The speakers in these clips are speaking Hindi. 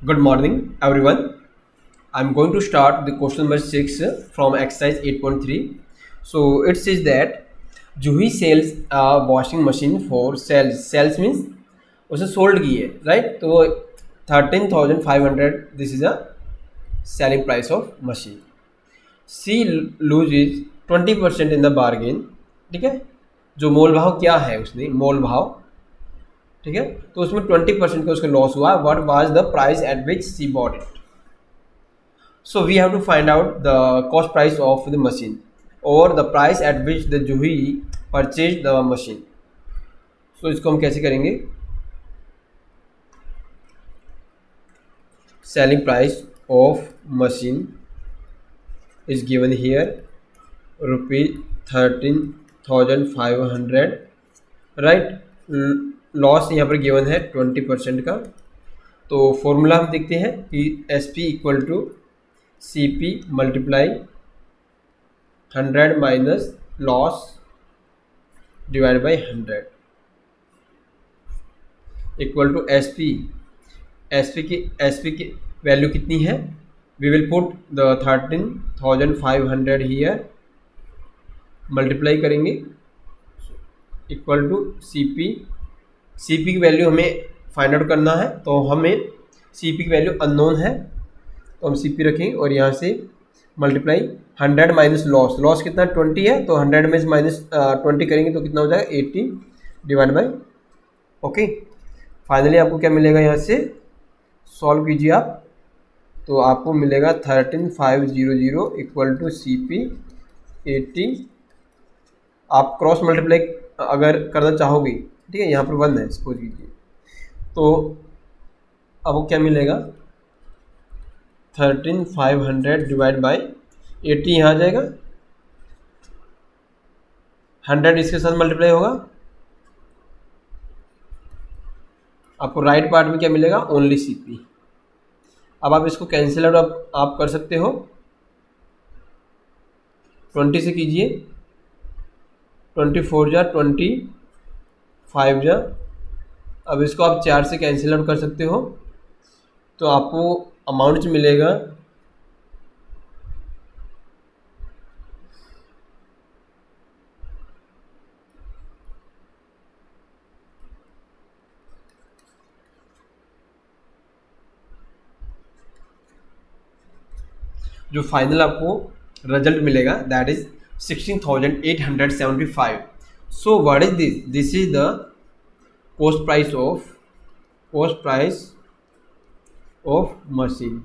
Good morning, everyone. I'm going to start the question number 6 from exercise 8.3. So it says that Juhi sells a washing machine for sales means उसे सोल्ड की है राइट तो 13,500 this is a selling price of machine she lose is 20% in the bargain ठीक है जो मोल भाव क्या है उसने मोल भाव ठीक है तो उसमें 20% का उसका लॉस हुआ what was the price at which she bought it so we have to find out the cost price of the machine or the price at which the Juhi purchased the machine so इसको हम कैसे करेंगे selling price of machine is given here rupees 13,500 right loss यहाँ पर गिवन है 20% का तो फॉर्मूला हम देखते हैं कि S P equal to C P multiply 100 minus loss divide by 100 equal to S P की वैल्यू कितनी है we will put the 13,500 here multiply करेंगे इक्वल टू सी पी की वैल्यू हमें फाइंड आउट करना है तो हमें सी पी की वैल्यू अननोन है तो हम सी पी रखेंगे और यहाँ से मल्टीप्लाई 100 माइनस लॉस कितना 20 है तो 100 में माइनस 20 करेंगे तो कितना हो जाएगा 80 डिवाइड बाई ओके फाइनली आपको क्या मिलेगा यहाँ से सॉल्व कीजिए आप तो आपको मिलेगा 13,500 इक्वल टू सी पी 80 आप क्रॉस मल्टीप्लाई अगर करना चाहोगे ठीक है यहाँ पर 1 है सपोज कीजिए तो आपको क्या मिलेगा 13,500 डिवाइड बाई 80 यहाँ आ जाएगा 100 इसके साथ मल्टीप्लाई होगा आपको राइट पार्ट में क्या मिलेगा ओनली सी पी अब आप इसको कैंसिल आउट आप कर सकते हो 20 से कीजिए 24 जा 25 जा अब इसको आप 4 से कैंसिल आउट कर सकते हो तो आपको अमाउंट मिलेगा जो फाइनल आपको रिजल्ट मिलेगा that is 16,875 so what is this is the cost price of machine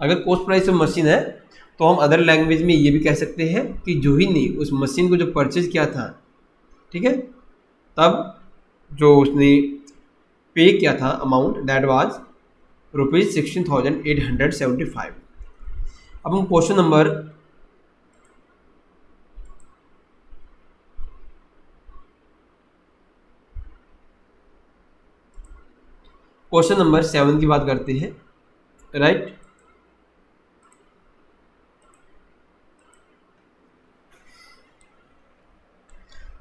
अगर कॉस्ट प्राइस ऑफ मशीन है तो हम अदर लैंग्वेज में ये भी कह सकते हैं कि जुही ने उस मशीन को जो परचेज किया था ठीक है तब जो उसने पे किया था अमाउंट दैट वाज ₹16,875 अब हम क्वेश्चन नंबर 7 की बात करते हैं right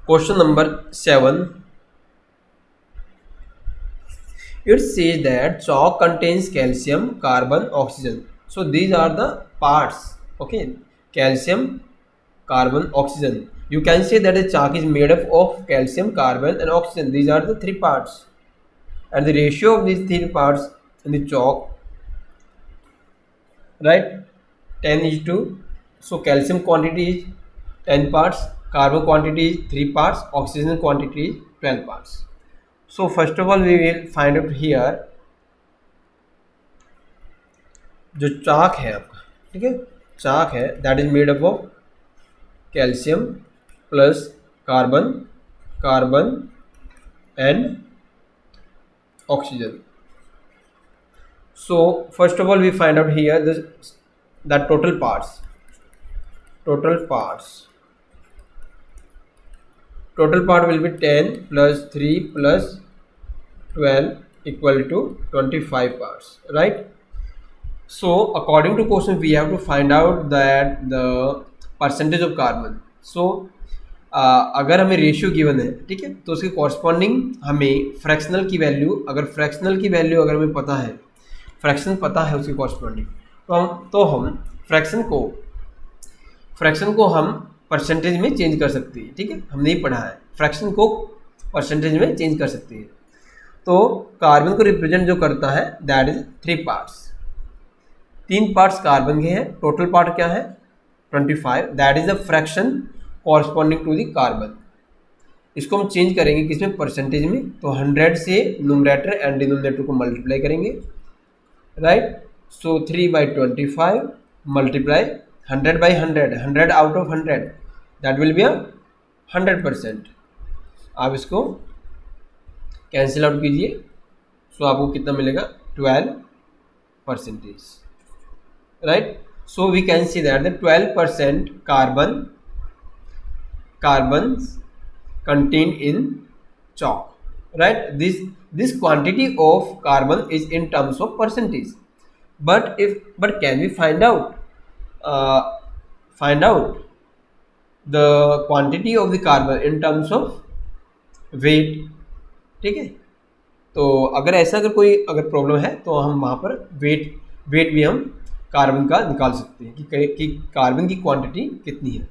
question number 7 it says that chalk contains calcium carbon oxygen so these are the parts okay calcium carbon oxygen you can say that the chalk is made up of calcium carbon and oxygen these are the three parts and the ratio of these three parts in the chalk right 10:2 so calcium quantity is 10 parts carbon quantity is 3 parts oxygen quantity is 12 parts so first of all we will find out here जो चाक है आपका ठीक है चाक है that is made up of calcium plus carbon and oxygen so first of all we find out here the total parts total part will be 10 plus 3 plus 12 equal to 25 parts right so according to question we have to find out that the percentage of carbon so अगर हमें रेशियो गिवन है, ठीक है, तो उसके कॉरस्पॉन्डिंग हमें फ्रैक्शनल की वैल्यू, अगर फ्रैक्शनल की वैल्यू अगर हमें पता है, फ्रैक्शन पता है उसकी कॉरस्पॉन्डिंग, तो हम फ्रैक्शन को हम परसेंटेज में चेंज कर सकते हैं, ठीक है, हमने ही पढ़ा है, फ्रैक्शन को परसेंटेज में चेंज कर सकते हैं। तो कार्बन को रिप्रेजेंट जो करता है that is 3 parts, 3 parts carbon के हैं, टोटल पार्ट क्या है 25, that is the fraction corresponding to the carbon. इसको हम चेंज करेंगे किसमें, परसेंटेज में, तो 100 से न्यूमरेटर एंड डिनोमिनेटर को मल्टीप्लाई करेंगे, right. So 3/25 multiply 100/100, 100 out of 100 that will be 100%। आप इसको कैंसिल आउट कीजिए, सो आपको कितना मिलेगा 12%, right. So we can see that the 12% carbons contained in chalk, right. This quantity of carbon is in terms of percentage, but can we find out the quantity of the carbon in terms of weight, ठीक है। तो अगर ऐसा अगर प्रॉब्लम है तो हम वहाँ पर वेट भी हम कार्बन का निकाल सकते हैं कि कार्बन की क्वांटिटी कितनी है।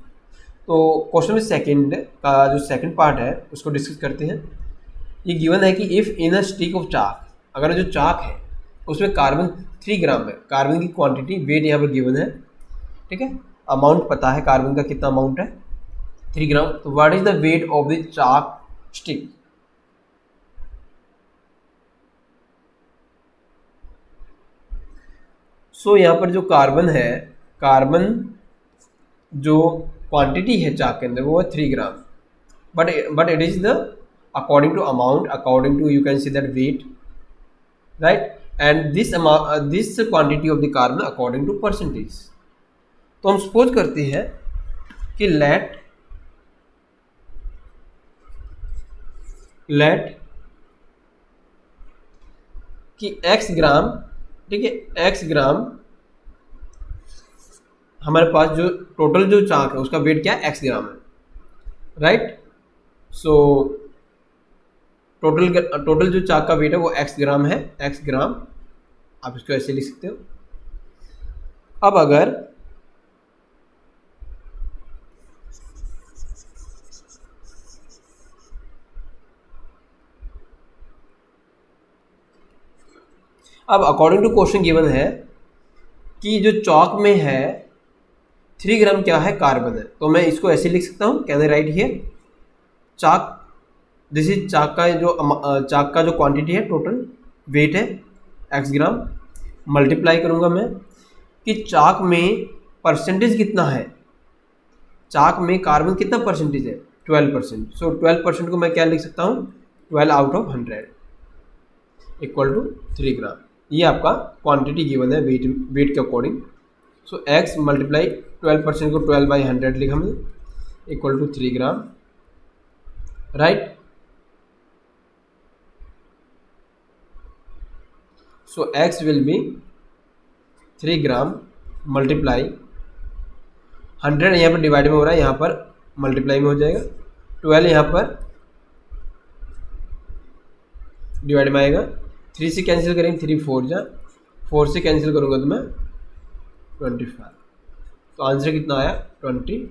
तो क्वेश्चन में सेकंड का जो सेकंड पार्ट है उसको डिस्कस करते हैं। ये गिवन है कि if in a stick of chalk, अगर जो चाक है उसमें कार्बन 3 ग्राम है, कार्बन की क्वांटिटी वेट यहाँ पर गिवन है, ठीक है, अमाउंट पता है कार्बन का कितना अमाउंट है 3 ग्राम। तो what is the weight of the chalk stick, so यहाँ पर जो कार्बन है, कार्बन जो क्वांटिटी है चाक के अंदर वो है 3 ग्राम, but it is the according to amount, according to you can see that weight, right, and this quantity of the carbon according to percentage. तो हम सपोज करते हैं कि लेट कि x ग्राम, ठीक है, x ग्राम हमारे पास जो टोटल जो चाक है उसका वेट क्या है x ग्राम है, राइट। सो टोटल जो चाक का वेट है वो x ग्राम है, x ग्राम, आप इसको ऐसे लिख सकते हो। अब अगर अकॉर्डिंग टू क्वेश्चन गिवन है कि जो चौक में है 3 ग्राम क्या है कार्बन है, तो मैं इसको ऐसे लिख सकता हूँ, can I write here chalk, this is chalk का जो क्वांटिटी है टोटल वेट है x ग्राम, मल्टीप्लाई करूँगा मैं कि चाक में परसेंटेज कितना है, चाक में कार्बन कितना परसेंटेज है 12%। सो 12% को मैं क्या लिख सकता हूँ 12 out of 100 equal to 3 gram. ये आपका क्वांटिटी गिवन है वेट के अकॉर्डिंग। सो x मल्टीप्लाई 12% को 12/100 लिखा हमने equal to 3 gram, right. So x will be 3 gram multiply 100 यहाँ पर डिवाइड में हो रहा है, यहाँ पर मल्टीप्लाई में हो जाएगा, 12 यहाँ पर डिवाइड में आएगा, 3 से कैंसिल करेंगे 3 4 जा, 4 से कैंसिल करूँगा तो मैं 25, तो आंसर कितना आया 25